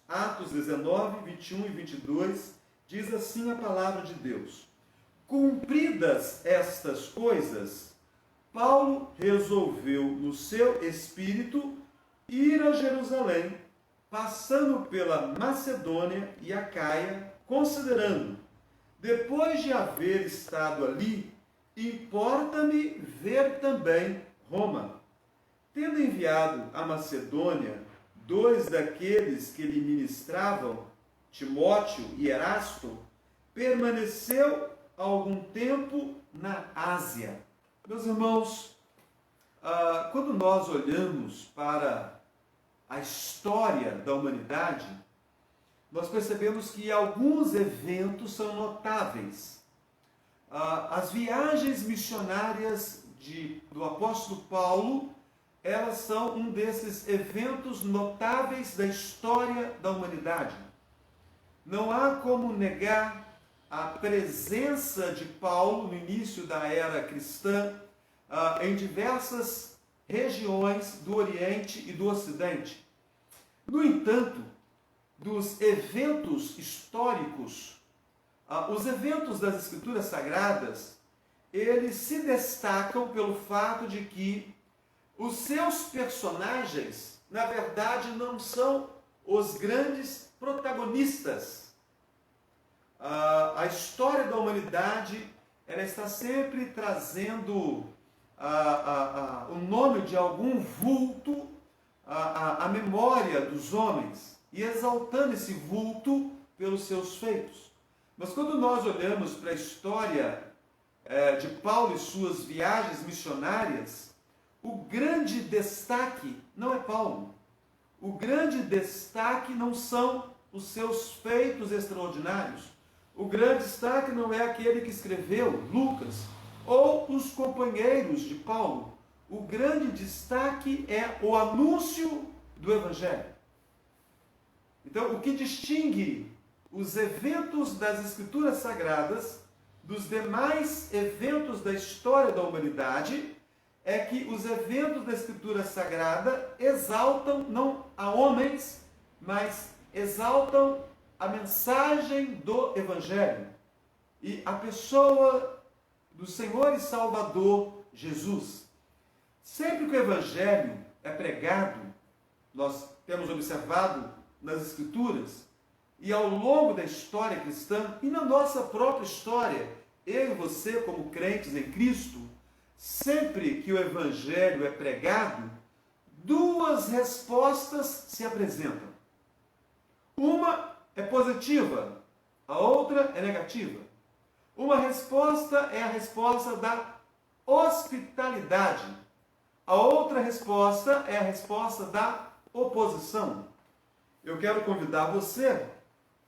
Atos 19, 21 e 22, diz assim a palavra de Deus: Cumpridas estas coisas, Paulo resolveu no seu espírito ir a Jerusalém, passando pela Macedônia e Acaia, considerando, depois de haver estado ali, importa-me ver também Roma. Tendo enviado à Macedônia 2 daqueles que lhe ministravam, Timóteo e Erasto, permaneceu algum tempo na Ásia. Meus irmãos, quando nós olhamos para a história da humanidade, nós percebemos que alguns eventos são notáveis. As viagens missionárias do apóstolo Paulo, elas são um desses eventos notáveis da história da humanidade. Não há como negar a presença de Paulo no início da era cristã em diversas regiões do Oriente e do Ocidente. No entanto, dos eventos históricos, os eventos das Escrituras Sagradas, eles se destacam pelo fato de que os seus personagens, na verdade, não são os grandes protagonistas. A história da humanidade, ela está sempre trazendo o nome de algum vulto à memória dos homens e exaltando esse vulto pelos seus feitos. Mas quando nós olhamos para a história de Paulo e suas viagens missionárias, o grande destaque não é Paulo. O grande destaque não são os seus feitos extraordinários. O grande destaque não é aquele que escreveu, Lucas, ou os companheiros de Paulo. O grande destaque é o anúncio do Evangelho. Então, o que distingue os eventos das Escrituras Sagradas dos demais eventos da história da humanidade é que os eventos da Escritura Sagrada exaltam não a homens, mas exaltam a mensagem do Evangelho e a pessoa do Senhor e Salvador Jesus. Sempre que o Evangelho é pregado, nós temos observado nas Escrituras e ao longo da história cristã e na nossa própria história, eu e você como crentes em Cristo, sempre que o Evangelho é pregado, duas respostas se apresentam. Uma é positiva, a outra é negativa. Uma resposta é a resposta da hospitalidade. A outra resposta é a resposta da oposição. Eu quero convidar você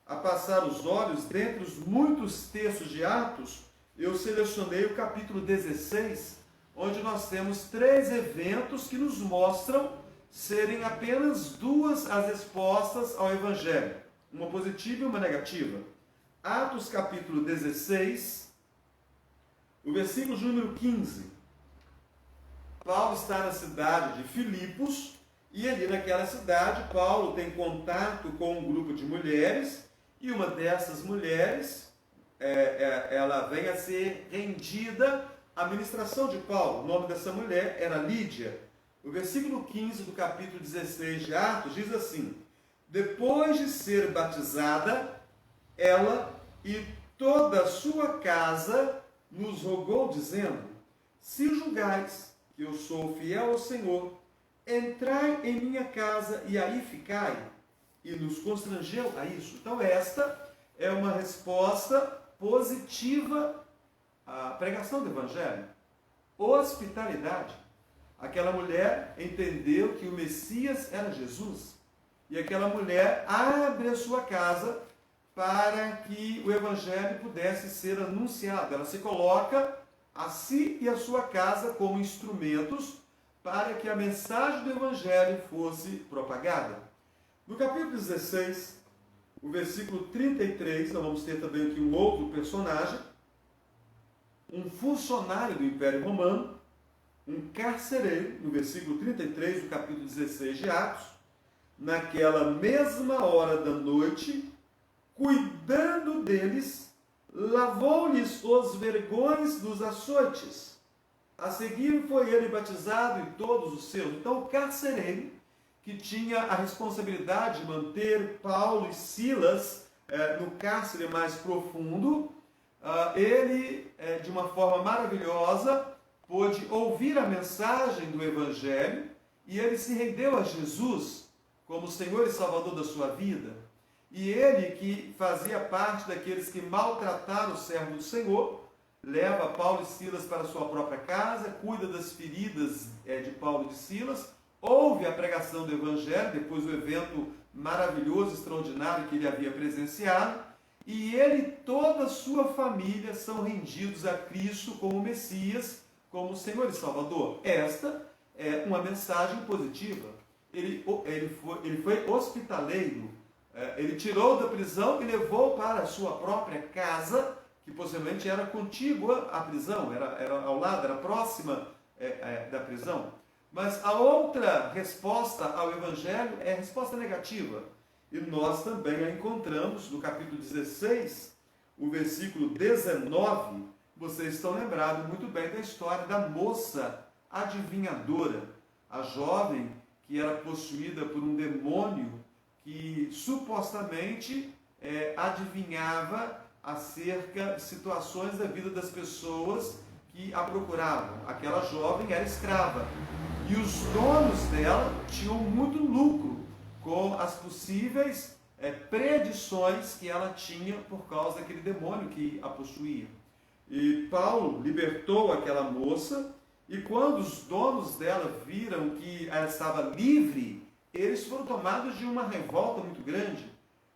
a passar os olhos dentre os muitos textos de Atos. Eu selecionei o capítulo 16, onde nós temos 3 eventos que nos mostram serem apenas duas as respostas ao Evangelho, uma positiva e uma negativa. Atos capítulo 16, o versículo número 15. Paulo está na cidade de Filipos e ali naquela cidade Paulo tem contato com um grupo de mulheres e uma dessas mulheres ela vem a ser rendida à ministração de Paulo. O nome dessa mulher era Lídia. O versículo 15 do capítulo 16 de Atos diz assim: depois de ser batizada, ela e toda a sua casa nos rogou, dizendo: se julgais que eu sou fiel ao Senhor, entrai em minha casa e aí ficai. E nos constrangeu a isso. Então esta é uma resposta positiva à pregação do Evangelho. Hospitalidade. Aquela mulher entendeu que o Messias era Jesus. E aquela mulher abre a sua casa para que o Evangelho pudesse ser anunciado. Ela se coloca a si e a sua casa como instrumentos para que a mensagem do Evangelho fosse propagada. No capítulo 16, o versículo 33, nós vamos ter também aqui um outro personagem, um funcionário do Império Romano, um carcereiro, no versículo 33 do capítulo 16 de Atos. naquela mesma hora da noite, cuidando deles, lavou-lhes os vergões dos açoites. A seguir foi ele batizado e todos os seus. Então o carcereiro, que tinha a responsabilidade de manter Paulo e Silas no cárcere mais profundo, ele, de uma forma maravilhosa, pôde ouvir a mensagem do Evangelho e ele se rendeu a Jesus como Senhor e Salvador da sua vida. E ele, que fazia parte daqueles que maltrataram o servo do Senhor, leva Paulo e Silas para a sua própria casa, cuida das feridas de Paulo e de Silas, ouve a pregação do Evangelho, depois do evento maravilhoso, extraordinário que ele havia presenciado, e ele e toda a sua família são rendidos a Cristo como Messias, como Senhor e Salvador. Esta é uma mensagem positiva. Ele foi hospitaleiro, ele tirou da prisão e levou para a sua própria casa, que possivelmente era contígua à prisão, era ao lado, era próxima da prisão. Mas a outra resposta ao Evangelho é a resposta negativa. E nós também a encontramos no capítulo 16, o versículo 19. Vocês estão lembrados muito bem da história da moça adivinhadora, a jovem que era possuída por um demônio que supostamente adivinhava acerca de situações da vida das pessoas que a procuravam. Aquela jovem era escrava e os donos dela tinham muito lucro com as possíveis predições que ela tinha por causa daquele demônio que a possuía. E Paulo libertou aquela moça, e quando os donos dela viram que ela estava livre, eles foram tomados de uma revolta muito grande,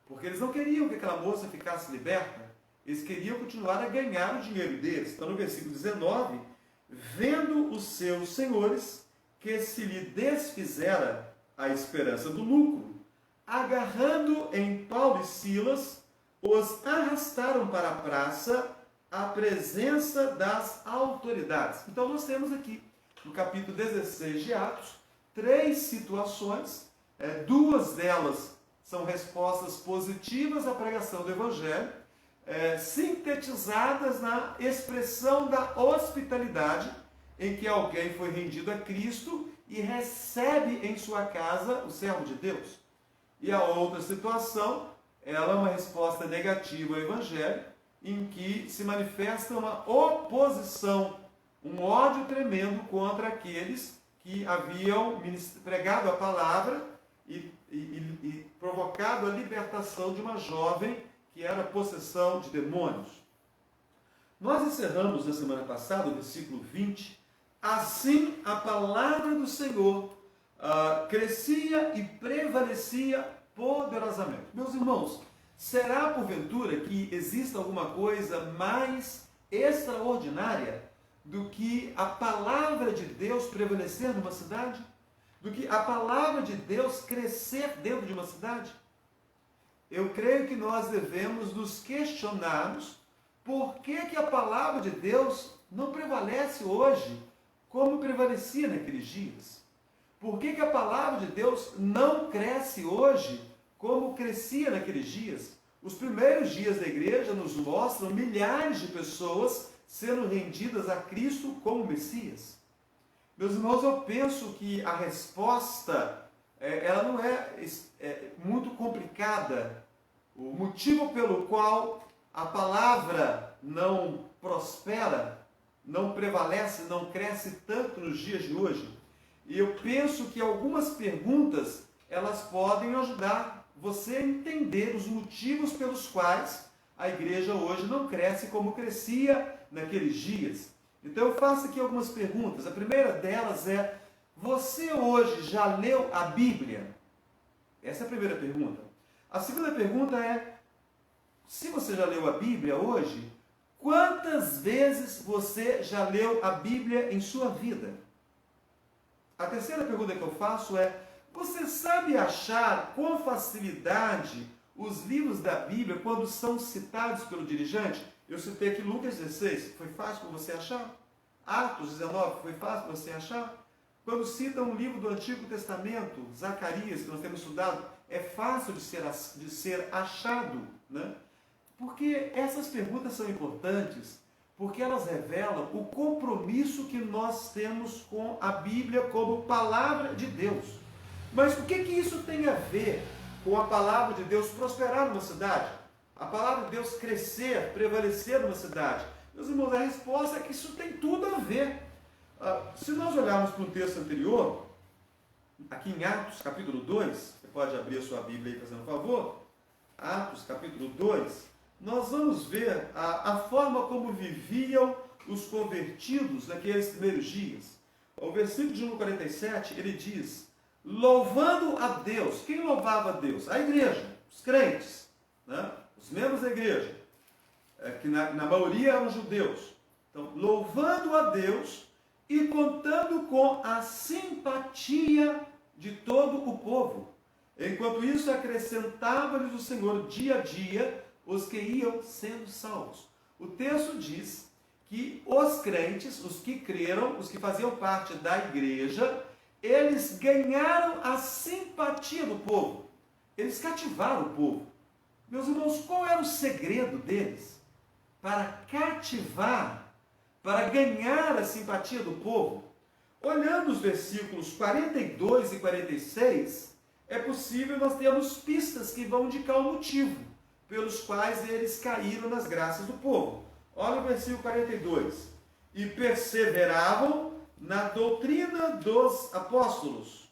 porque eles não queriam que aquela moça ficasse liberta, eles queriam continuar a ganhar o dinheiro deles. Então, no versículo 19, vendo os seus senhores que se lhe desfizera a esperança do lucro, agarrando em Paulo e Silas, os arrastaram para a praça à presença das autoridades. Então nós temos aqui, no capítulo 16 de Atos, 3 situações, 2 delas são respostas positivas à pregação do Evangelho, sintetizadas na expressão da hospitalidade, em que alguém foi rendido a Cristo e recebe em sua casa o servo de Deus. E a outra situação, ela é uma resposta negativa ao Evangelho, em que se manifesta uma oposição, um ódio tremendo contra aqueles que haviam pregado a palavra e provocado a libertação de uma jovem que era possessão de demônios. Nós encerramos na semana passada o versículo 20. Assim a palavra do Senhor crescia e prevalecia poderosamente. Meus irmãos, será porventura que exista alguma coisa mais extraordinária do que a palavra de Deus prevalecer numa cidade? Do que a palavra de Deus crescer dentro de uma cidade? Eu creio que nós devemos nos questionarmos por que a palavra de Deus não prevalece hoje como prevalecia naqueles dias. Por que a palavra de Deus não cresce hoje como crescia naqueles dias? Os primeiros dias da igreja nos mostram milhares de pessoas sendo rendidas a Cristo como Messias. Meus irmãos, eu penso que a resposta ela não é muito complicada. O motivo pelo qual a palavra não prospera, não prevalece, não cresce tanto nos dias de hoje. E eu penso que algumas perguntas, elas podem ajudar você a entender os motivos pelos quais a igreja hoje não cresce como crescia naqueles dias. Então eu faço aqui algumas perguntas. A primeira delas é: você hoje já leu a Bíblia? Essa é a primeira pergunta. A segunda pergunta é: se você já leu a Bíblia hoje, quantas vezes você já leu a Bíblia em sua vida? A terceira pergunta que eu faço é: você sabe achar com facilidade os livros da Bíblia quando são citados pelo dirigente? Eu citei aqui Lucas 16, foi fácil para você achar? Atos 19, foi fácil para você achar? Quando cita um livro do Antigo Testamento, Zacarias, que nós temos estudado, é fácil de ser achado, né? Porque essas perguntas são importantes, porque elas revelam o compromisso que nós temos com a Bíblia como palavra de Deus. Mas o que isso tem a ver com a palavra de Deus prosperar numa cidade? A palavra de Deus crescer, prevalecer numa cidade? Meus irmãos, a resposta é que isso tem tudo a ver. Se nós olharmos para um texto anterior, aqui em Atos capítulo 2, você pode abrir a sua Bíblia aí fazendo um favor, Atos capítulo 2, nós vamos ver a forma como viviam os convertidos naqueles primeiros dias. O versículo de número 47, ele diz, louvando a Deus. Quem louvava a Deus? A igreja, os crentes, né? Os membros da igreja, que na maioria eram judeus. Então, louvando a Deus e contando com a simpatia de todo o povo. Enquanto isso, acrescentava-lhes o Senhor dia a dia os que iam sendo salvos. O texto diz que os crentes, os que creram, os que faziam parte da igreja, eles ganharam a simpatia do povo. Eles cativaram o povo. Meus irmãos, qual era o segredo deles para cativar, para ganhar a simpatia do povo? Olhando os versículos 42 e 46, é possível nós termos pistas que vão indicar o motivo pelos quais eles caíram nas graças do povo. Olha o versículo 42. E perseveravam na doutrina dos apóstolos,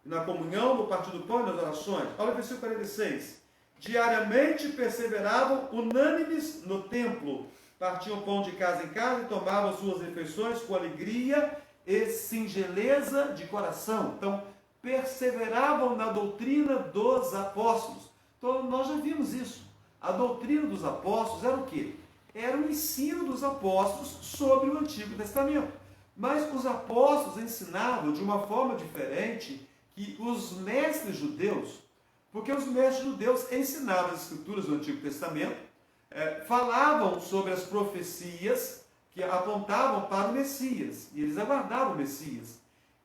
na comunhão, no partir do pão e nas orações. Olha o versículo 46. Diariamente perseveravam unânimes no templo, partiam pão de casa em casa e tomavam suas refeições com alegria e singeleza de coração. Então, perseveravam na doutrina dos apóstolos. Então, nós já vimos isso. A doutrina dos apóstolos era o quê? Era o ensino dos apóstolos sobre o Antigo Testamento. Mas os apóstolos ensinavam de uma forma diferente que os mestres judeus, porque os mestres judeus ensinavam as escrituras do Antigo Testamento, falavam sobre as profecias que apontavam para o Messias, e eles aguardavam o Messias.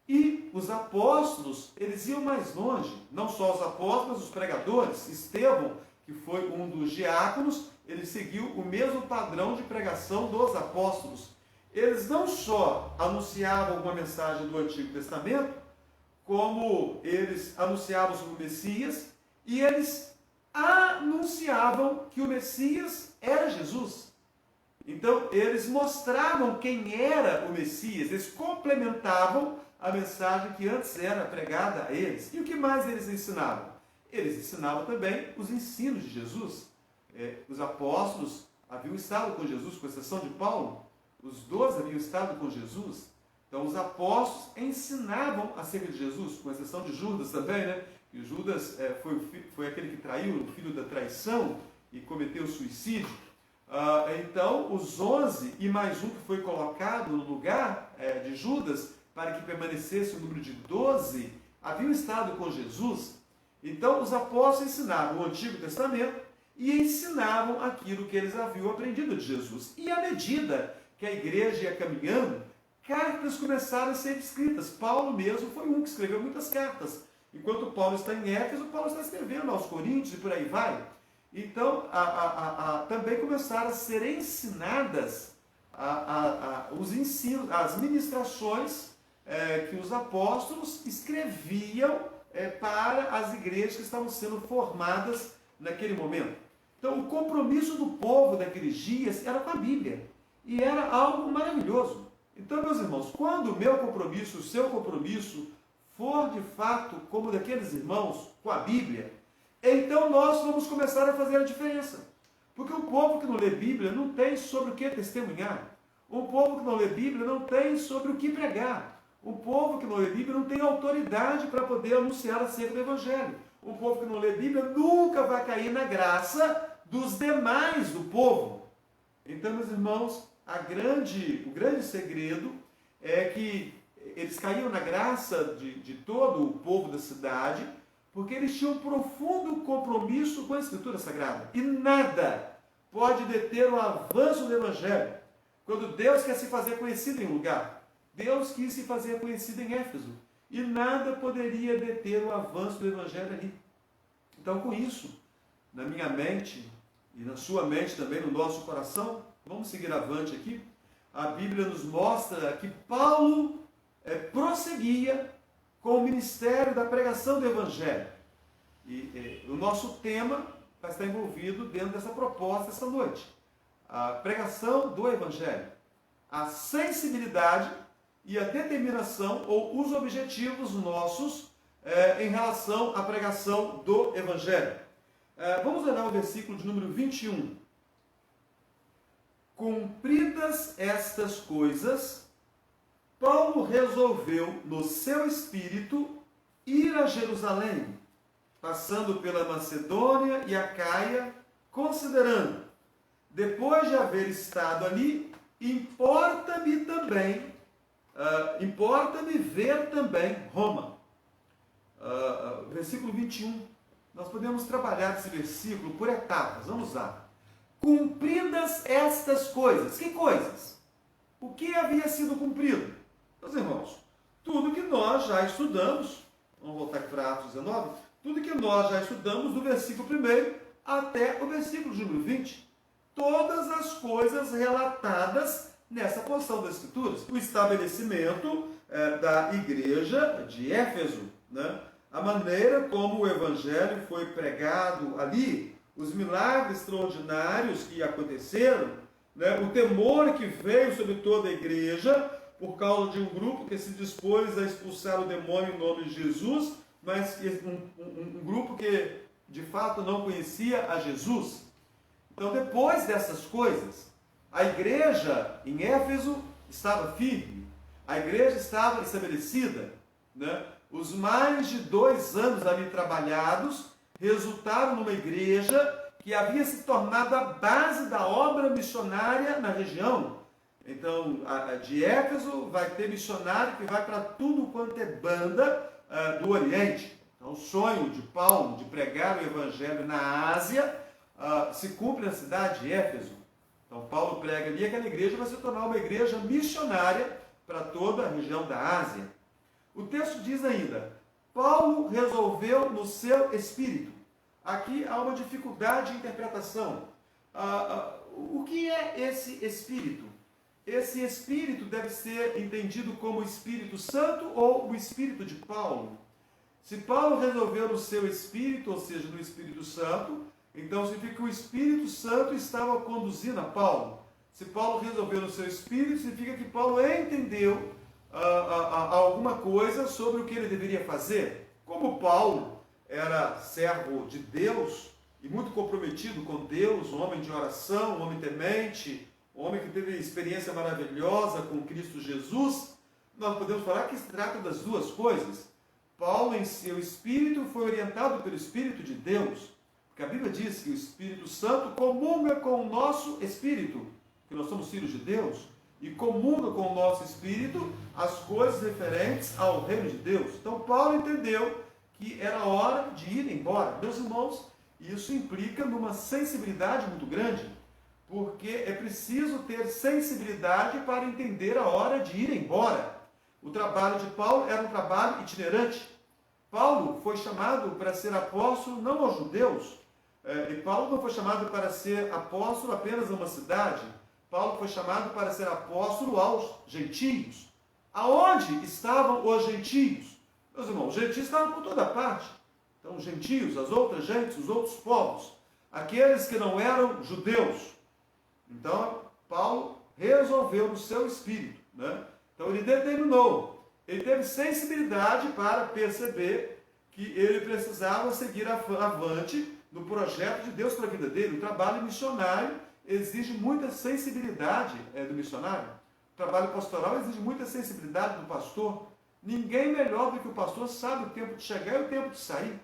E os apóstolos, eles iam mais longe, não só os apóstolos, mas os pregadores. Estevão, que foi um dos diáconos, ele seguiu o mesmo padrão de pregação dos apóstolos. Eles não só anunciavam uma mensagem do Antigo Testamento, como eles anunciavam sobre o Messias, e eles anunciavam que o Messias era Jesus. Então, eles mostravam quem era o Messias, eles complementavam a mensagem que antes era pregada a eles. E o que mais eles ensinavam? Eles ensinavam também os ensinos de Jesus. Os apóstolos haviam estado com Jesus, com exceção de Paulo. Os 12 haviam estado com Jesus. Então, os apóstolos ensinavam acerca de Jesus, com exceção de Judas também, né? E Judas foi aquele que traiu, o filho da traição, e cometeu suicídio. Então, os 11 e mais um que foi colocado no lugar de Judas, para que permanecesse o número de 12, haviam estado com Jesus. Então, os apóstolos ensinavam o Antigo Testamento e ensinavam aquilo que eles haviam aprendido de Jesus. E à medida que a igreja ia caminhando, cartas começaram a ser escritas. Paulo mesmo foi um que escreveu muitas cartas. Enquanto Paulo está em Éfeso, Paulo está escrevendo aos Coríntios e por aí vai. Então, também começaram a ser ensinadas os ensinos, as ministrações que os apóstolos escreviam para as igrejas que estavam sendo formadas naquele momento. Então, o compromisso do povo daqueles dias era com a Bíblia. E era algo maravilhoso. Então, meus irmãos, quando o meu compromisso, o seu compromisso, for de fato como daqueles irmãos com a Bíblia, então nós vamos começar a fazer a diferença. Porque um povo que não lê Bíblia não tem sobre o que testemunhar. Um povo que não lê Bíblia não tem sobre o que pregar. Um povo que não lê Bíblia não tem autoridade para poder anunciar acerca do Evangelho. Um povo que não lê Bíblia nunca vai cair na graça dos demais do povo. Então, meus irmãos, o grande segredo é que eles caíam na graça de todo o povo da cidade, porque eles tinham um profundo compromisso com a Escritura Sagrada. E nada pode deter o avanço do Evangelho. Quando Deus quer se fazer conhecido em um lugar, Deus quis se fazer conhecido em Éfeso. E nada poderia deter o avanço do Evangelho ali. Então, com isso, na minha mente, e na sua mente também, no nosso coração, vamos seguir avante aqui. A Bíblia nos mostra que Paulo prosseguia com o ministério da pregação do Evangelho. E o nosso tema vai estar envolvido dentro dessa proposta essa noite. A pregação do Evangelho. A sensibilidade e a determinação ou os objetivos nossos em relação à pregação do Evangelho. Vamos olhar o versículo de número 21. Cumpridas estas coisas, Paulo resolveu no seu espírito ir a Jerusalém, passando pela Macedônia e Acaia, considerando, depois de haver estado ali, importa-me ver também Roma. Versículo 21. Nós podemos trabalhar esse versículo por etapas. Vamos lá. Cumpridas estas coisas. Que coisas? O que havia sido cumprido? Meus irmãos, tudo que nós já estudamos, vamos voltar aqui para Atos 19, tudo que nós já estudamos do versículo 1 até o versículo de número 20. Todas as coisas relatadas nessa porção das Escrituras. O estabelecimento da igreja de Éfeso, né? A maneira como o Evangelho foi pregado ali, os milagres extraordinários que aconteceram, né? O temor que veio sobre toda a igreja por causa de um grupo que se dispôs a expulsar o demônio em nome de Jesus, mas um grupo que de fato não conhecia a Jesus. Então, depois dessas coisas, a igreja em Éfeso estava firme, a igreja estava estabelecida, né? Os mais de 2 anos ali trabalhados resultaram numa igreja que havia se tornado a base da obra missionária na região. Então, de Éfeso vai ter missionário que vai para tudo quanto é banda do Oriente. Então, o sonho de Paulo de pregar o Evangelho na Ásia se cumpre na cidade de Éfeso. Então, Paulo prega ali, aquela igreja vai se tornar uma igreja missionária para toda a região da Ásia. O texto diz ainda, Paulo resolveu no seu espírito. Aqui há uma dificuldade de interpretação. O que é esse espírito? Esse espírito deve ser entendido como o Espírito Santo ou o Espírito de Paulo. Se Paulo resolveu no seu espírito, ou seja, no Espírito Santo, então significa que o Espírito Santo estava conduzindo a Paulo. Se Paulo resolveu no seu espírito, significa que Paulo entendeu alguma coisa sobre o que ele deveria fazer. Como Paulo era servo de Deus e muito comprometido com Deus, um homem de oração, um homem temente, um homem que teve experiência maravilhosa com Cristo Jesus, nós podemos falar que se trata das duas coisas. Paulo, em seu espírito, foi orientado pelo Espírito de Deus, porque a Bíblia diz que o Espírito Santo comunga com o nosso espírito, que nós somos filhos de Deus, e comunga com o nosso espírito as coisas referentes ao reino de Deus. Então Paulo entendeu que era hora de ir embora. Meus irmãos, isso implica numa sensibilidade muito grande, porque é preciso ter sensibilidade para entender a hora de ir embora. O trabalho de Paulo era um trabalho itinerante. Paulo foi chamado para ser apóstolo não aos judeus, e Paulo não foi chamado para ser apóstolo apenas a uma cidade. Paulo foi chamado para ser apóstolo aos gentios. Aonde estavam os gentios? Meus irmãos, os gentios estavam por toda parte. Então, os gentios, as outras gentes, os outros povos, aqueles que não eram judeus. Então, Paulo resolveu no seu espírito, né? Então, ele determinou, ele teve sensibilidade para perceber que ele precisava seguir avante no projeto de Deus para a vida dele. O trabalho missionário exige muita sensibilidade do missionário. O trabalho pastoral exige muita sensibilidade do pastor. Ninguém melhor do que o pastor sabe o tempo de chegar e o tempo de sair.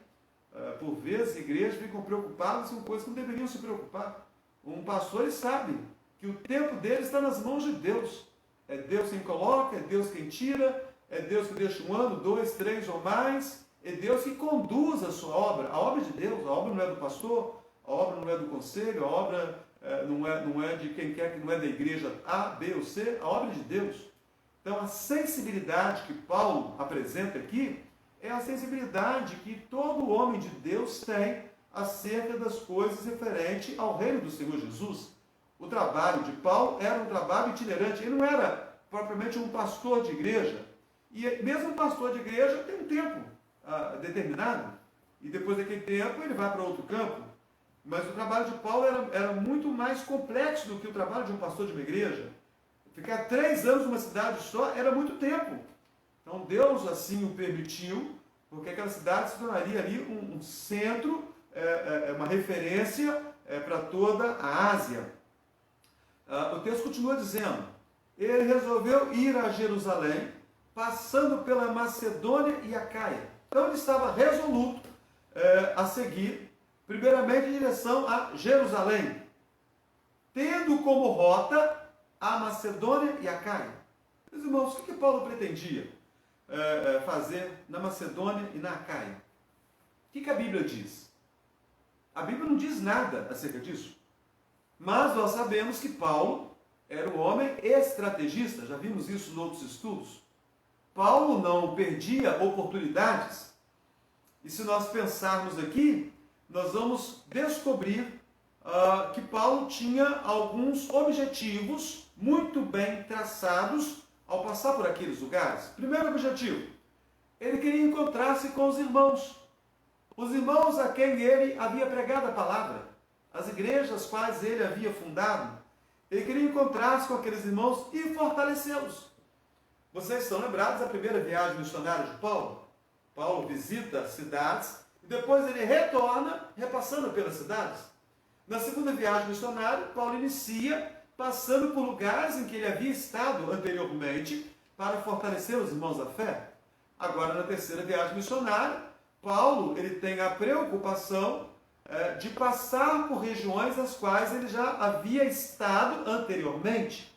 Por vezes, igrejas ficam preocupadas com coisas que não deveriam se preocupar. Um pastor, ele sabe que o tempo dele está nas mãos de Deus. É Deus quem coloca, é Deus quem tira, é Deus que deixa 1 ano, 2, 3 ou mais. É Deus que conduz a sua obra. A obra de Deus, a obra não é do pastor, a obra não é do conselho, a obra não é de quem quer que não é da igreja A, B ou C, a obra de Deus. Então, a sensibilidade que Paulo apresenta aqui é a sensibilidade que todo homem de Deus tem acerca das coisas referentes ao reino do Senhor Jesus. O trabalho de Paulo era um trabalho itinerante, ele não era propriamente um pastor de igreja. E mesmo um pastor de igreja tem um tempo determinado, e depois daquele tempo ele vai para outro campo. Mas o trabalho de Paulo era muito mais complexo do que o trabalho de um pastor de uma igreja. Ficar 3 anos numa cidade só era muito tempo. Então Deus assim o permitiu, porque aquela cidade se tornaria ali um centro, uma referência para toda a Ásia. O texto continua dizendo, ele resolveu ir a Jerusalém, passando pela Macedônia e Acaia. Então ele estava resoluto a seguir, primeiramente em direção a Jerusalém, tendo como rota a Macedônia e Acaia. Meus irmãos, o que Paulo pretendia fazer na Macedônia e na Acaia? O que a Bíblia diz? A Bíblia não diz nada acerca disso. Mas nós sabemos que Paulo era um homem estrategista, já vimos isso em outros estudos. Paulo não perdia oportunidades. E se nós pensarmos aqui, nós vamos descobrir que Paulo tinha alguns objetivos muito bem traçados ao passar por aqueles lugares. Primeiro objetivo, ele queria encontrar-se com os irmãos a quem ele havia pregado a palavra, as igrejas quais ele havia fundado. Ele queria encontrar-se com aqueles irmãos e fortalecê-los. Vocês estão lembrados da primeira viagem missionária de Paulo? Paulo visita cidades e depois ele retorna repassando pelas cidades. Na segunda viagem missionária, Paulo inicia passando por lugares em que ele havia estado anteriormente para fortalecer os irmãos da fé. Agora, na terceira viagem missionária, Paulo ele tem a preocupação de passar por regiões nas quais ele já havia estado anteriormente.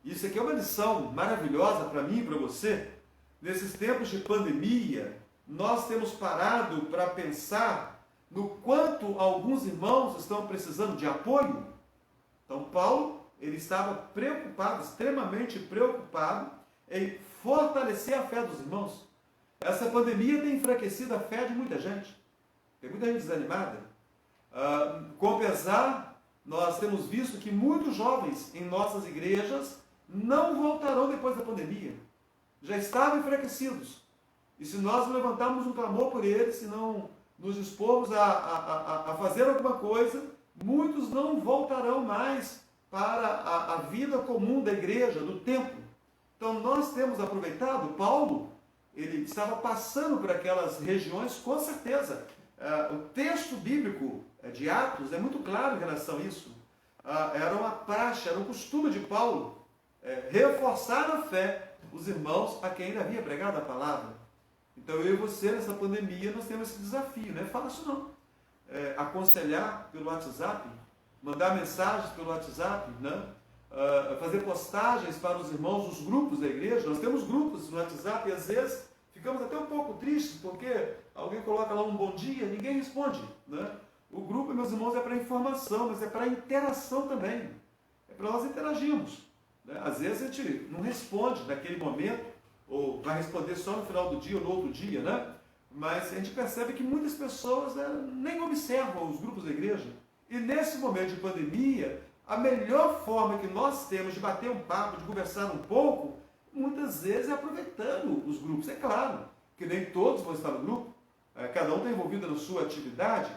Isso aqui é uma lição maravilhosa para mim e para você. Nesses tempos de pandemia, nós temos parado para pensar no quanto alguns irmãos estão precisando de apoio. Então Paulo, ele estava preocupado, extremamente preocupado em fortalecer a fé dos irmãos. Essa pandemia tem enfraquecido a fé de muita gente. Tem muita gente desanimada. Com pesar, nós temos visto que muitos jovens em nossas igrejas não voltarão depois da pandemia. Já estavam enfraquecidos. E se nós levantarmos um clamor por eles, se não nos expormos a fazer alguma coisa, muitos não voltarão mais para a vida comum da igreja, do templo. Então nós temos aproveitado, Paulo, ele estava passando por aquelas regiões com certeza. O texto bíblico de Atos é muito claro em relação a isso. Era uma praxe, era um costume de Paulo reforçar na fé os irmãos a quem ele havia pregado a palavra. Então eu e você nessa pandemia nós temos esse desafio, não é fácil não. Aconselhar pelo WhatsApp, mandar mensagens pelo WhatsApp, né? Fazer postagens para os irmãos dos grupos da igreja. Nós temos grupos no WhatsApp e às vezes ficamos até um pouco tristes porque alguém coloca lá um bom dia, ninguém responde, né? O grupo, meus irmãos, é para informação, mas é para interação também. É para nós interagirmos, né? Às vezes a gente não responde naquele momento, ou vai responder só no final do dia ou no outro dia, né? Mas a gente percebe que muitas pessoas nem observam os grupos da igreja. E nesse momento de pandemia, a melhor forma que nós temos de bater um papo, de conversar um pouco, muitas vezes é aproveitando os grupos. É claro que nem todos vão estar no grupo, cada um está envolvido na sua atividade,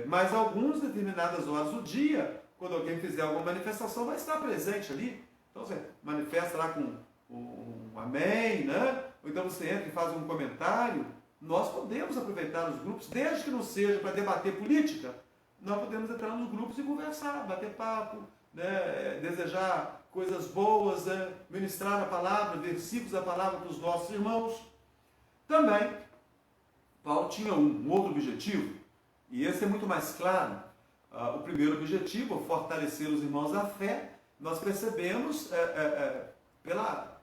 mas alguns, determinadas horas do dia, quando alguém fizer alguma manifestação, vai estar presente ali. Então você manifesta lá com um amém, né? Ou então você entra e faz um comentário. Nós podemos aproveitar os grupos, desde que não seja para debater política, nós podemos entrar nos grupos e conversar, bater papo, né? Desejar coisas boas, né? Ministrar a palavra, versículos da palavra para os nossos irmãos. Também, Paulo tinha um outro objetivo, e esse é muito mais claro. O primeiro objetivo, fortalecer os irmãos da fé. Nós percebemos pela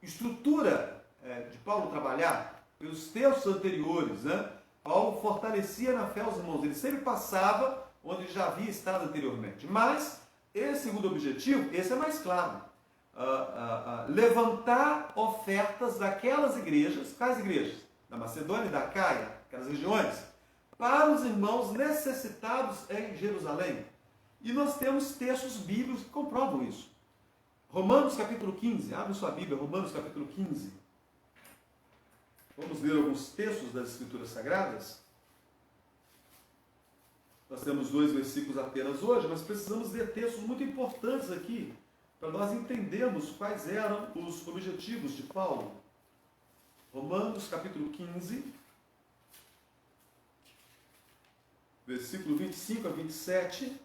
estrutura de Paulo trabalhar, pelos textos anteriores, né? Paulo fortalecia na fé os irmãos, ele sempre passava onde já havia estado anteriormente. Mas esse segundo objetivo, esse é mais claro. levantar ofertas daquelas igrejas, quais igrejas? Da Macedônia e da Caia, aquelas regiões, para os irmãos necessitados em Jerusalém. E nós temos textos bíblicos que comprovam isso. Romanos capítulo 15, abre sua Bíblia, Romanos capítulo 15. Vamos ler alguns textos das Escrituras Sagradas. Nós temos 2 versículos apenas hoje, mas precisamos ler textos muito importantes aqui, para nós entendermos quais eram os objetivos de Paulo. Romanos capítulo 15, versículo 25 a 27,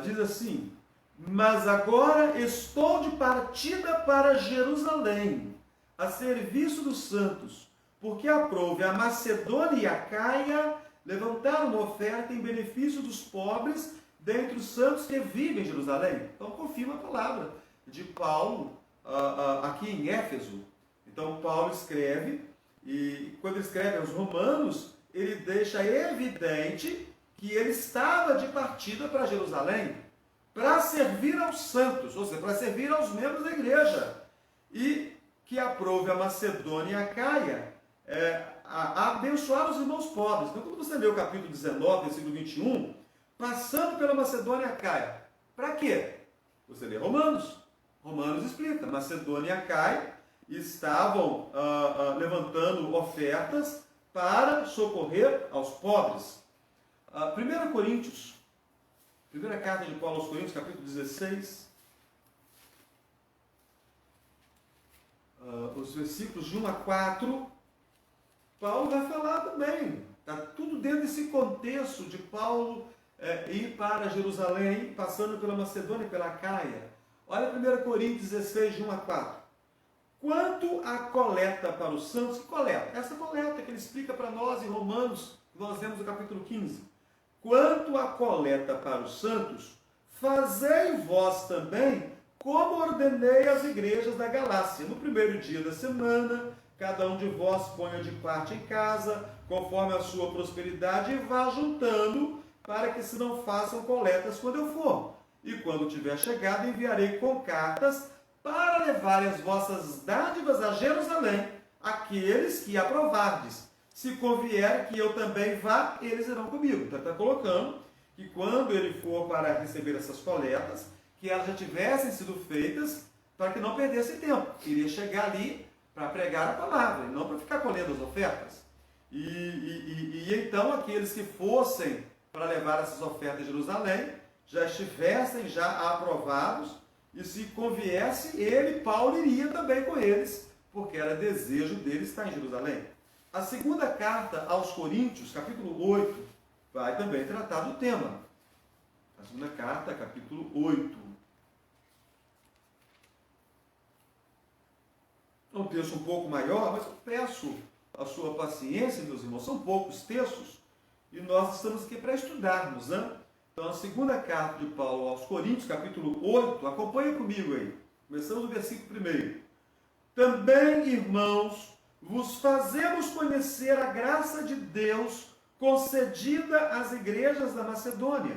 diz assim: mas agora estou de partida para Jerusalém, a serviço dos santos, porque aprouve a Macedônia e a Caia levantar uma oferta em benefício dos pobres dentre os santos que vivem em Jerusalém. Então confirma a palavra de Paulo aqui em Éfeso. Então Paulo escreve, e quando ele escreve aos Romanos, ele deixa evidente que ele estava de partida para Jerusalém, para servir aos santos, ou seja, para servir aos membros da igreja, e que aprove a Macedônia e a Caia a abençoar os irmãos pobres. Então, quando você lê o capítulo 19, versículo 21, passando pela Macedônia e a Caia, para quê? Você lê Romanos. Romanos explica, Macedônia e a Caia estavam levantando ofertas para socorrer aos pobres. 1 Coríntios, primeira carta de Paulo aos Coríntios, capítulo 16, os versículos de 1 a 4, Paulo vai falar também. Está tudo dentro desse contexto de Paulo ir para Jerusalém, passando pela Macedônia e pela Caia. Olha 1 Coríntios 16, de 1 a 4. Quanto à coleta para os santos, que coleta? Essa coleta que ele explica para nós em Romanos, que nós vemos no capítulo 15. Quanto à coleta para os santos, fazei vós também como ordenei às igrejas da Galácia. No primeiro dia da semana, cada um de vós ponha de parte em casa, conforme a sua prosperidade, e vá juntando, para que se não façam coletas quando eu for. E quando tiver chegado, enviarei com cartas para levarem as vossas dádivas a Jerusalém, aqueles que aprovardes. Se convier que eu também vá, eles irão comigo. Então está colocando que quando ele for para receber essas coletas, que elas já tivessem sido feitas para que não perdesse tempo. Iria chegar ali para pregar a palavra, e não para ficar colhendo as ofertas. E então aqueles que fossem para levar essas ofertas a Jerusalém, já estivessem já aprovados, e se conviesse, ele, Paulo, iria também com eles, porque era desejo dele estar em Jerusalém. A segunda carta aos Coríntios, capítulo 8, vai também tratar do tema. A segunda carta, capítulo 8. É um texto um pouco maior, mas eu peço a sua paciência, meus irmãos. São poucos textos e nós estamos aqui para estudarmos, né? Então, a segunda carta de Paulo aos Coríntios, capítulo 8, acompanha comigo aí. Começamos no versículo 1. Também, irmãos, vos fazemos conhecer a graça de Deus concedida às igrejas da Macedônia,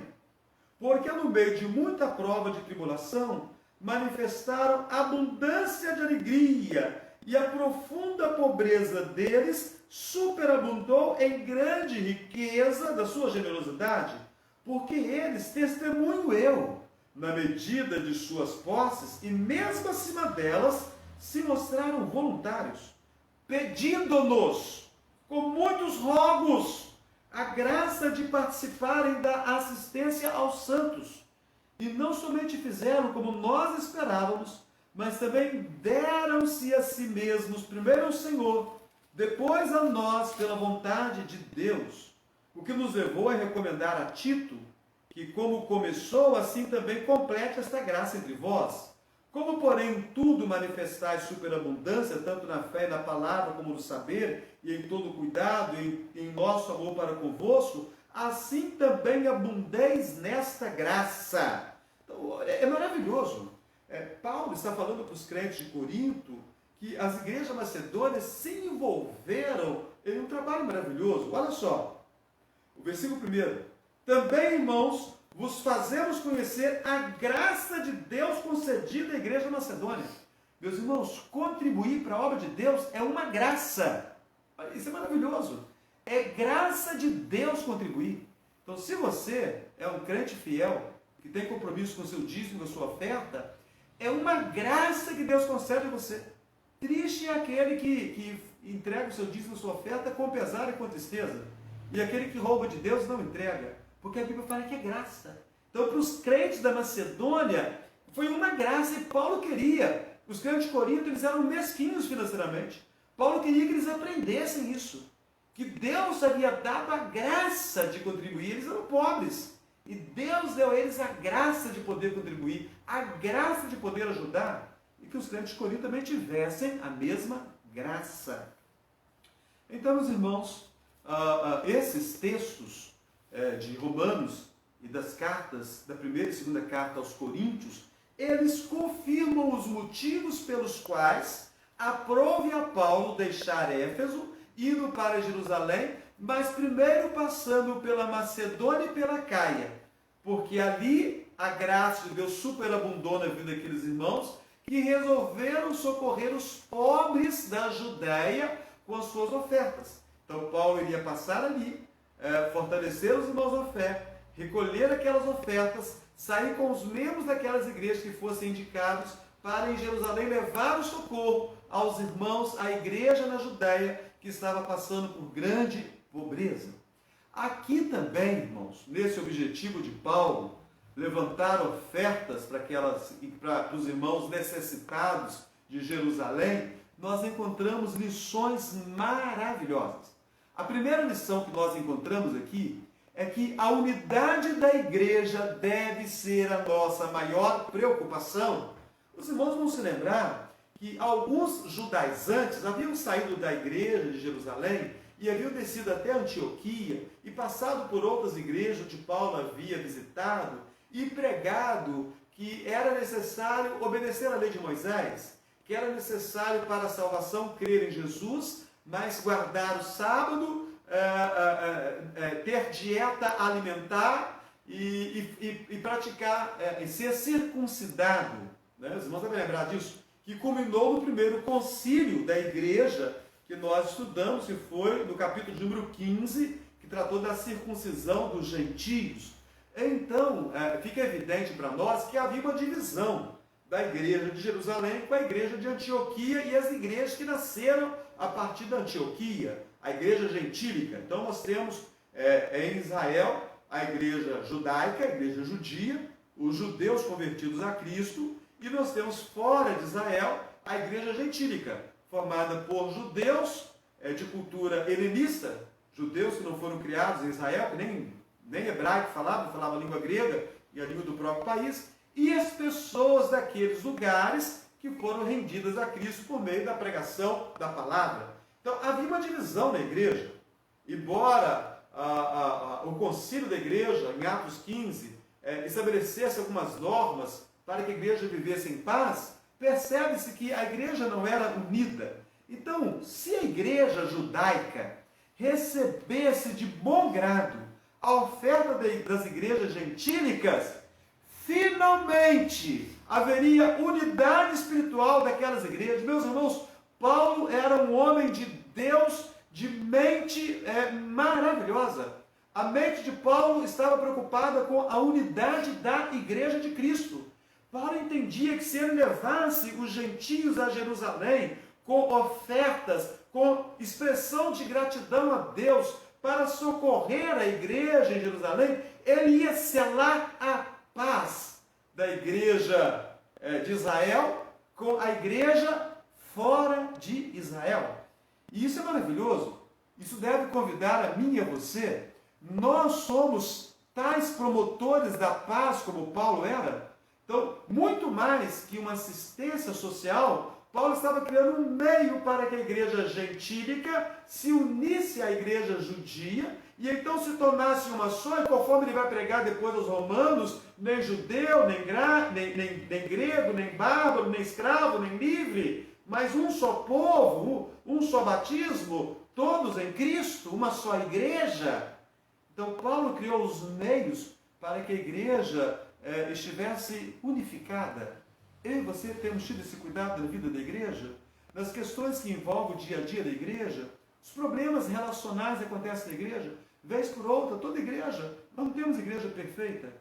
porque no meio de muita prova de tribulação, manifestaram abundância de alegria, e a profunda pobreza deles superabundou em grande riqueza da sua generosidade, porque eles, testemunho eu, na medida de suas posses, e mesmo acima delas, se mostraram voluntários, pedindo-nos, com muitos rogos, a graça de participarem da assistência aos santos. E não somente fizeram como nós esperávamos, mas também deram-se a si mesmos, primeiro ao Senhor, depois a nós, pela vontade de Deus. O que nos levou a recomendar a Tito, que como começou, assim também complete esta graça entre vós. Como, porém, em tudo manifestais superabundância, tanto na fé e na palavra, como no saber, e em todo cuidado, e em nosso amor para convosco, assim também abundeis nesta graça. Então, é maravilhoso. Paulo está falando para os crentes de Corinto que as igrejas macedônias se envolveram em um trabalho maravilhoso. Olha só, o versículo 1. Também, irmãos, vos fazemos conhecer a graça de Deus concedida à igreja macedônia. Meus irmãos, contribuir para a obra de Deus é uma graça. Isso é maravilhoso. É graça de Deus contribuir. Então, se você é um crente fiel, que tem compromisso com o seu dízimo, com a sua oferta, é uma graça que Deus concede a você. Triste é aquele que entrega o seu dízimo, a sua oferta, com pesar e com tristeza. E aquele que rouba de Deus não entrega. Porque a Bíblia fala que é graça. Então, para os crentes da Macedônia, foi uma graça e Paulo queria. Os crentes de Corinto, eles eram mesquinhos financeiramente. Paulo queria que eles aprendessem isso. Que Deus havia dado a graça de contribuir. Eles eram pobres. E Deus deu a eles a graça de poder contribuir, a graça de poder ajudar. E que os crentes de Corinto também tivessem a mesma graça. Então, meus irmãos, esses textos de Romanos e das cartas, da primeira e segunda carta aos Coríntios, eles confirmam os motivos pelos quais aprove a Paulo deixar Éfeso, indo para Jerusalém, mas primeiro passando pela Macedônia e pela Caia, porque ali a graça de Deus superabundou na vida daqueles irmãos que resolveram socorrer os pobres da Judéia com as suas ofertas. Então Paulo iria passar ali, fortalecer os irmãos na fé, recolher aquelas ofertas, sair com os membros daquelas igrejas que fossem indicados para em Jerusalém levar o socorro aos irmãos, à igreja na Judéia que estava passando por grande pobreza. Aqui também, irmãos, nesse objetivo de Paulo, levantar ofertas para os irmãos necessitados de Jerusalém, nós encontramos lições maravilhosas. A primeira lição que nós encontramos aqui é que a unidade da igreja deve ser a nossa maior preocupação. Os irmãos vão se lembrar que alguns judaizantes haviam saído da igreja de Jerusalém e haviam descido até Antioquia e passado por outras igrejas onde Paulo havia visitado e pregado que era necessário obedecer à lei de Moisés, que era necessário para a salvação crer em Jesus, mas guardar o sábado, ter dieta alimentar e praticar, e ser circuncidado. Né? Os irmãos devem lembrar disso, que culminou no primeiro concílio da igreja que nós estudamos, que foi no capítulo número 15, que tratou da circuncisão dos gentios. Então, fica evidente para nós que havia uma divisão da igreja de Jerusalém com a igreja de Antioquia e as igrejas que nasceram a partir da Antioquia, a igreja gentílica. Então, nós temos em Israel a igreja judaica, a igreja judia, os judeus convertidos a Cristo, e nós temos fora de Israel a igreja gentílica, formada por judeus de cultura helenista, judeus que não foram criados em Israel, que nem hebraico falava a língua grega e a língua do próprio país, e as pessoas daqueles lugares que foram rendidas a Cristo por meio da pregação da palavra. Então havia uma divisão na igreja. Embora o concílio da igreja, em Atos 15, estabelecesse algumas normas para que a igreja vivesse em paz, percebe-se que a igreja não era unida. Então, se a igreja judaica recebesse de bom grado a oferta das igrejas gentílicas, finalmente haveria unidade espiritual daquelas igrejas. Meus irmãos, Paulo era um homem de Deus, de mente maravilhosa. A mente de Paulo estava preocupada com a unidade da igreja de Cristo. Paulo entendia que se ele levasse os gentios a Jerusalém com ofertas, com expressão de gratidão a Deus para socorrer a igreja em Jerusalém, ele ia selar a paz da igreja de Israel com a igreja fora de Israel. E isso é maravilhoso. Isso deve convidar a mim e a você. Nós somos tais promotores da paz como Paulo era. Então, muito mais que uma assistência social, Paulo estava criando um meio para que a igreja gentílica se unisse à igreja judia e então se tornasse uma só, e conforme ele vai pregar depois aos romanos, nem judeu, nem grego, nem bárbaro, nem escravo, nem livre, mas um só povo, um só batismo, todos em Cristo, uma só igreja. Então Paulo criou os meios para que a igreja estivesse unificada. Eu e você temos tido esse cuidado na vida da igreja, nas questões que envolvem o dia a dia da igreja, os problemas relacionais que acontecem na igreja, vez por outra, toda igreja, nós não temos igreja perfeita,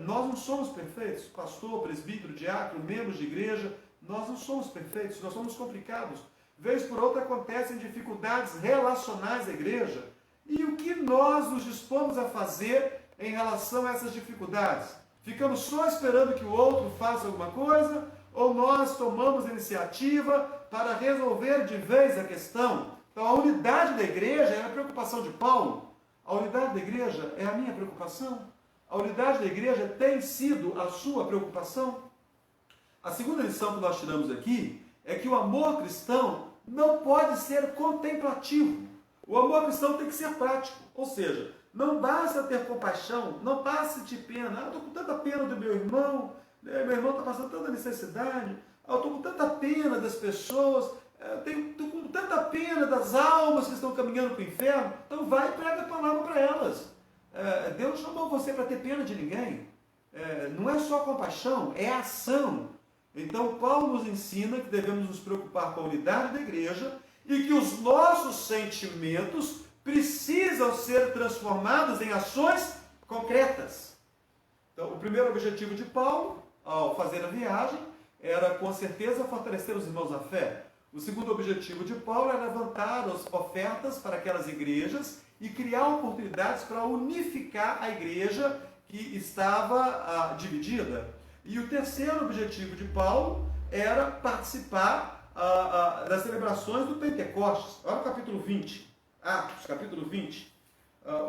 nós não somos perfeitos, pastor, presbítero, diácono, membros de igreja, nós não somos perfeitos, nós somos complicados, vez por outra acontecem dificuldades relacionais à igreja, e o que nós nos dispomos a fazer em relação a essas dificuldades? Ficamos só esperando que o outro faça alguma coisa, ou nós tomamos a iniciativa para resolver de vez a questão? Então a unidade da igreja é a preocupação de Paulo, a unidade da igreja é a minha preocupação, a unidade da igreja tem sido a sua preocupação. A segunda lição que nós tiramos aqui é que o amor cristão não pode ser contemplativo, o amor cristão tem que ser prático, ou seja, não basta ter compaixão, não basta sentir pena. Eu estou com tanta pena do meu irmão está passando tanta necessidade, eu estou com tanta pena das pessoas, estou com tanta pena das almas que estão caminhando para o inferno, então vai e prega a palavra para elas. Deus não chamou você para ter pena de ninguém, não é só compaixão, é ação. Então Paulo nos ensina que devemos nos preocupar com a unidade da igreja e que os nossos sentimentos precisam ser transformados em ações concretas. Então, o primeiro objetivo de Paulo, ao fazer a viagem, era com certeza fortalecer os irmãos na fé. O segundo objetivo de Paulo era levantar as ofertas para aquelas igrejas e criar oportunidades para unificar a igreja que estava dividida. E o terceiro objetivo de Paulo era participar das celebrações do Pentecostes. Olha o capítulo 20. Atos, capítulo 20,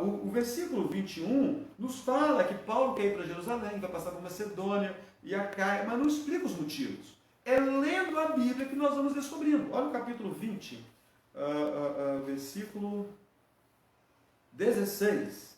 o versículo 21 nos fala que Paulo quer ir para Jerusalém, vai passar por Macedônia e Acaia, mas não explica os motivos. É lendo a Bíblia que nós vamos descobrindo. Olha o capítulo 20, versículo 16.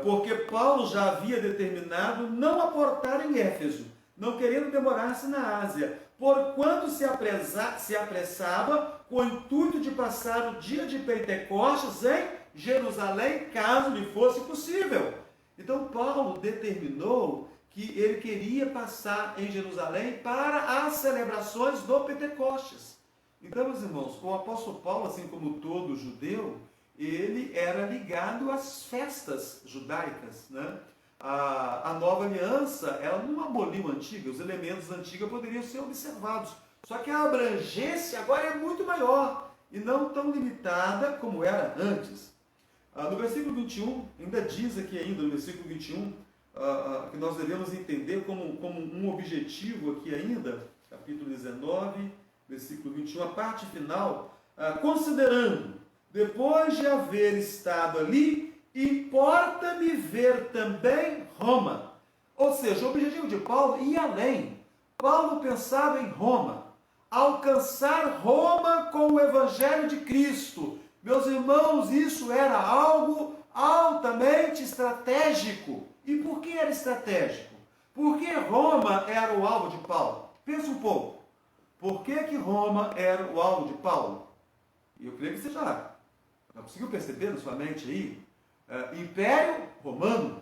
Porque Paulo já havia determinado não aportar em Éfeso, não querendo demorar-se na Ásia, porquanto se apressava com o intuito de passar o dia de Pentecostes em Jerusalém, caso lhe fosse possível. Então Paulo determinou que ele queria passar em Jerusalém para as celebrações do Pentecostes. Então, meus irmãos, o apóstolo Paulo, assim como todo judeu, ele era ligado às festas judaicas, né? A nova aliança, ela não aboliu a antiga, os elementos da antiga poderiam ser observados. Só que a abrangência agora é muito maior e não tão limitada como era antes. No versículo 21, ainda diz aqui ainda, no versículo 21, que nós devemos entender como um objetivo aqui ainda, capítulo 19, versículo 21, a parte final, considerando, depois de haver estado ali, importa-me ver também Roma. Ou seja, o objetivo de Paulo ia além. Paulo pensava em Roma, alcançar Roma com o Evangelho de Cristo. Meus irmãos, isso era algo altamente estratégico. E por que era estratégico? Porque Roma era o alvo de Paulo. Pensa um pouco. Por que Roma era o alvo de Paulo? E eu creio que você já conseguiu perceber na sua mente aí? Império Romano.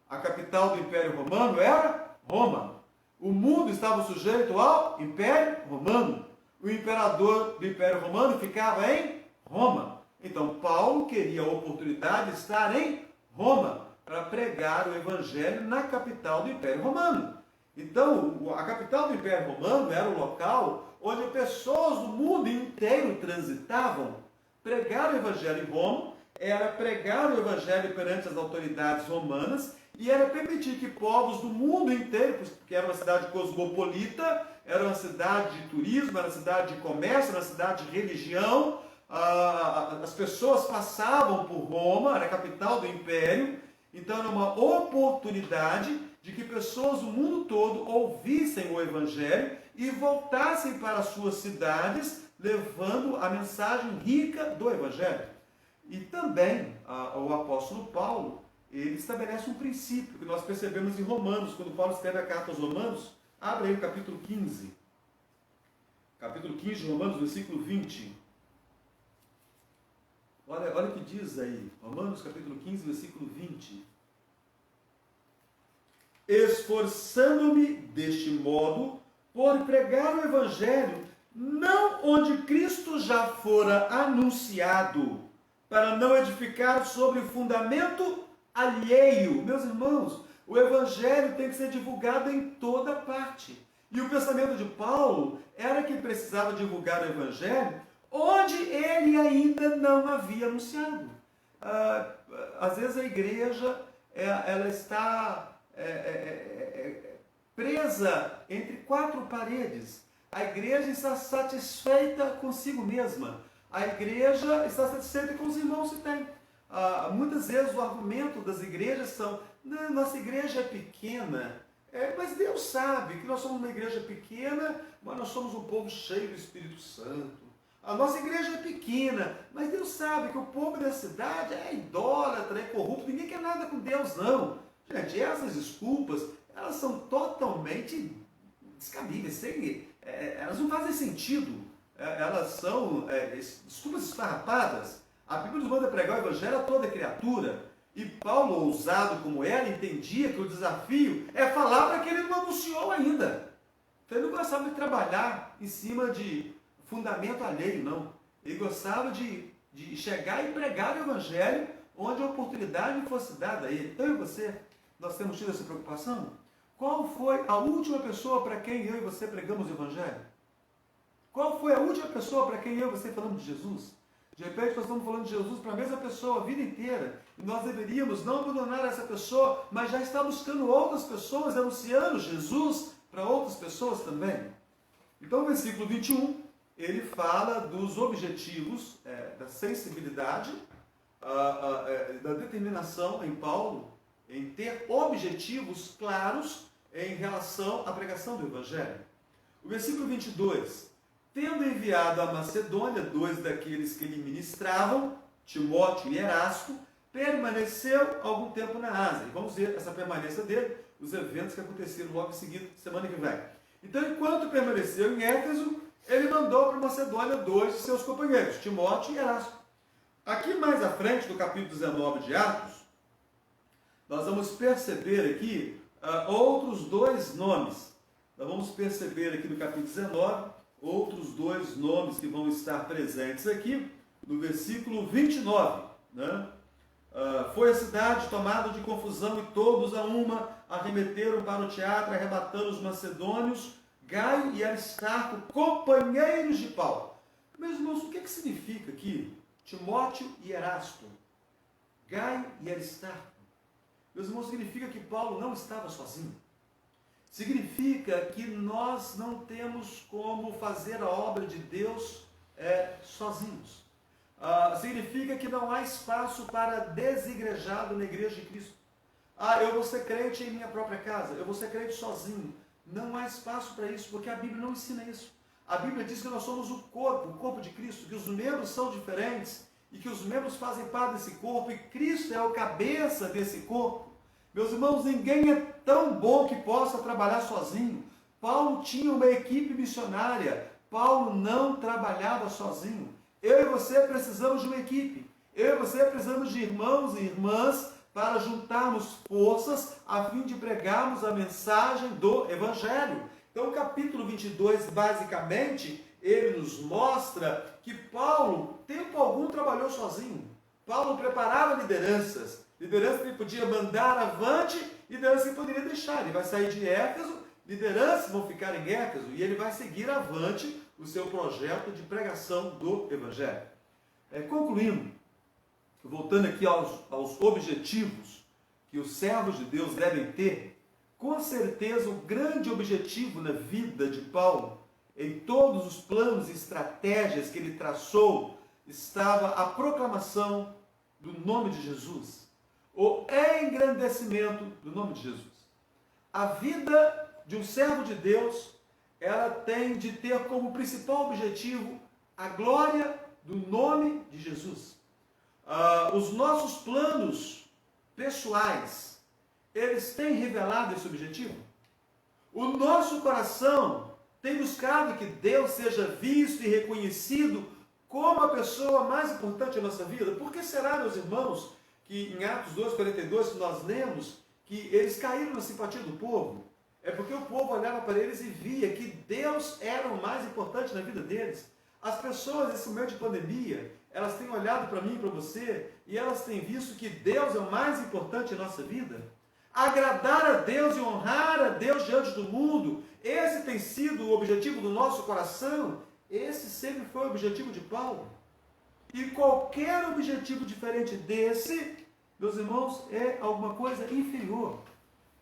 A capital do Império Romano era Roma. O mundo estava sujeito ao Império Romano. O imperador do Império Romano ficava em Roma. Então Paulo queria a oportunidade de estar em Roma para pregar o Evangelho na capital do Império Romano. Então, a capital do Império Romano era o local onde pessoas do mundo inteiro transitavam. Pregar o Evangelho em Roma era pregar o Evangelho perante as autoridades romanas e era permitir que povos do mundo inteiro, porque era uma cidade cosmopolita, era uma cidade de turismo, era uma cidade de comércio, era uma cidade de religião, as pessoas passavam por Roma, era a capital do Império, então era uma oportunidade de que pessoas do mundo todo ouvissem o Evangelho e voltassem para as suas cidades, levando a mensagem rica do Evangelho. E também o apóstolo Paulo, ele estabelece um princípio que nós percebemos em Romanos, quando Paulo escreve a carta aos Romanos. Abre aí o capítulo 15. Capítulo 15 de Romanos, versículo 20. Olha o que diz aí, Romanos capítulo 15, versículo 20. esforçando-me deste modo por pregar o Evangelho, não onde Cristo já fora anunciado, para não edificar sobre fundamento alheio. Meus irmãos, o Evangelho tem que ser divulgado em toda parte. E o pensamento de Paulo era que precisava divulgar o Evangelho onde ele ainda não havia anunciado. Às vezes a igreja ela está presa entre quatro paredes. A igreja está satisfeita consigo mesma. A igreja está satisfeita com os irmãos que tem. Muitas vezes o argumento das igrejas são: nossa igreja é pequena, mas Deus sabe que nós somos uma igreja pequena, mas nós somos um povo cheio do Espírito Santo. A nossa igreja é pequena, mas Deus sabe que o povo da cidade é idólatra, é corrupto, ninguém quer nada com Deus, não. Gente, essas desculpas, elas são totalmente descabíveis, elas não fazem sentido. Elas são desculpas esfarrapadas. A Bíblia nos manda pregar o Evangelho a toda criatura. E Paulo, ousado como era, entendia que o desafio é falar para quem ele não anunciou ainda. Então ele não gostava de trabalhar em cima de fundamento alheio, não. Ele gostava de chegar e pregar o Evangelho onde a oportunidade fosse dada a ele. Então eu e você, nós temos tido essa preocupação? Qual foi a última pessoa para quem eu e você pregamos o Evangelho? Qual foi a última pessoa para quem eu e você falamos de Jesus? De repente nós estamos falando de Jesus para a mesma pessoa a vida inteira. E nós deveríamos não abandonar essa pessoa, mas já estar buscando outras pessoas, anunciando Jesus para outras pessoas também. Então o versículo 21, ele fala dos objetivos, da sensibilidade, da determinação em Paulo, em ter objetivos claros em relação à pregação do Evangelho. O versículo 22, tendo enviado a Macedônia 2 daqueles que lhe ministravam, Timóteo e Erasto, permaneceu algum tempo na Ásia. E vamos ver essa permanência dele, os eventos que aconteceram logo em seguida, semana que vem. Então, enquanto permaneceu em Éfeso, ele mandou para Macedônia 2 de seus companheiros, Timóteo e Erasto. Aqui mais à frente, no capítulo 19 de Atos, nós vamos perceber aqui outros dois nomes. Nós vamos perceber aqui no capítulo 19 outros dois nomes que vão estar presentes aqui no versículo 29. Né? Foi a cidade tomada de confusão e todos a uma arremeteram para o teatro, arrebatando os macedônios, Gaio e Aristarco, companheiros de Paulo. Meus irmãos, o que significa aqui Timóteo e Erasto? Gaio e Aristarco. Meus irmãos, significa que Paulo não estava sozinho. Significa que nós não temos como fazer a obra de Deus sozinhos. Significa que não há espaço para desigrejado na igreja de Cristo. Eu vou ser crente em minha própria casa, eu vou ser crente sozinho. Não há espaço para isso, porque a Bíblia não ensina isso. A Bíblia diz que nós somos o corpo de Cristo, que os membros são diferentes e que os membros fazem parte desse corpo e Cristo é o cabeça desse corpo. Meus irmãos, ninguém é tão bom que possa trabalhar sozinho. Paulo tinha uma equipe missionária. Paulo não trabalhava sozinho. Eu e você precisamos de uma equipe. Eu e você precisamos de irmãos e irmãs para juntarmos forças a fim de pregarmos a mensagem do Evangelho. Então o capítulo 22, basicamente, ele nos mostra que Paulo, tempo algum, trabalhou sozinho. Paulo preparava lideranças. Liderança que ele podia mandar avante, liderança que ele poderia deixar. Ele vai sair de Éfeso, lideranças vão ficar em Éfeso e ele vai seguir avante o seu projeto de pregação do Evangelho. Concluindo, voltando aqui aos objetivos que os servos de Deus devem ter, com certeza o grande objetivo na vida de Paulo, em todos os planos e estratégias que ele traçou, estava a proclamação do nome de Jesus. O engrandecimento do nome de Jesus. A vida de um servo de Deus, ela tem de ter como principal objetivo a glória do nome de Jesus. Os nossos planos pessoais, eles têm revelado esse objetivo? O nosso coração tem buscado que Deus seja visto e reconhecido como a pessoa mais importante da nossa vida? Por que será, meus irmãos, que em Atos 2:42 nós lemos que eles caíram na simpatia do povo, é porque o povo olhava para eles e via que Deus era o mais importante na vida deles. As pessoas, nesse momento de pandemia, elas têm olhado para mim e para você, e elas têm visto que Deus é o mais importante em nossa vida. Agradar a Deus e honrar a Deus diante do mundo, esse tem sido o objetivo do nosso coração, esse sempre foi o objetivo de Paulo. E qualquer objetivo diferente desse, meus irmãos, é alguma coisa inferior.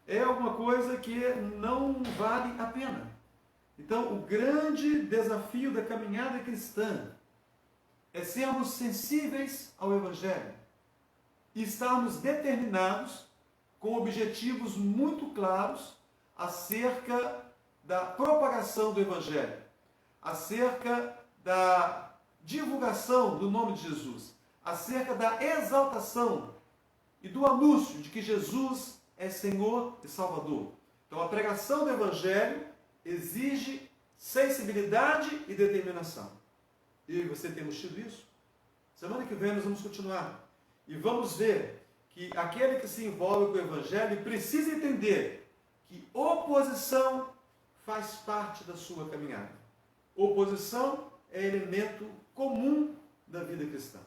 É alguma coisa que não vale a pena. Então, o grande desafio da caminhada cristã é sermos sensíveis ao Evangelho e estarmos determinados com objetivos muito claros acerca da propagação do Evangelho, acerca da divulgação do nome de Jesus, acerca da exaltação e do anúncio de que Jesus é Senhor e Salvador. Então, a pregação do Evangelho exige sensibilidade e determinação. Eu e você temos tido isso? Semana que vem nós vamos continuar. E vamos ver que aquele que se envolve com o Evangelho precisa entender que oposição faz parte da sua caminhada. Oposição é elemento comum da vida cristã.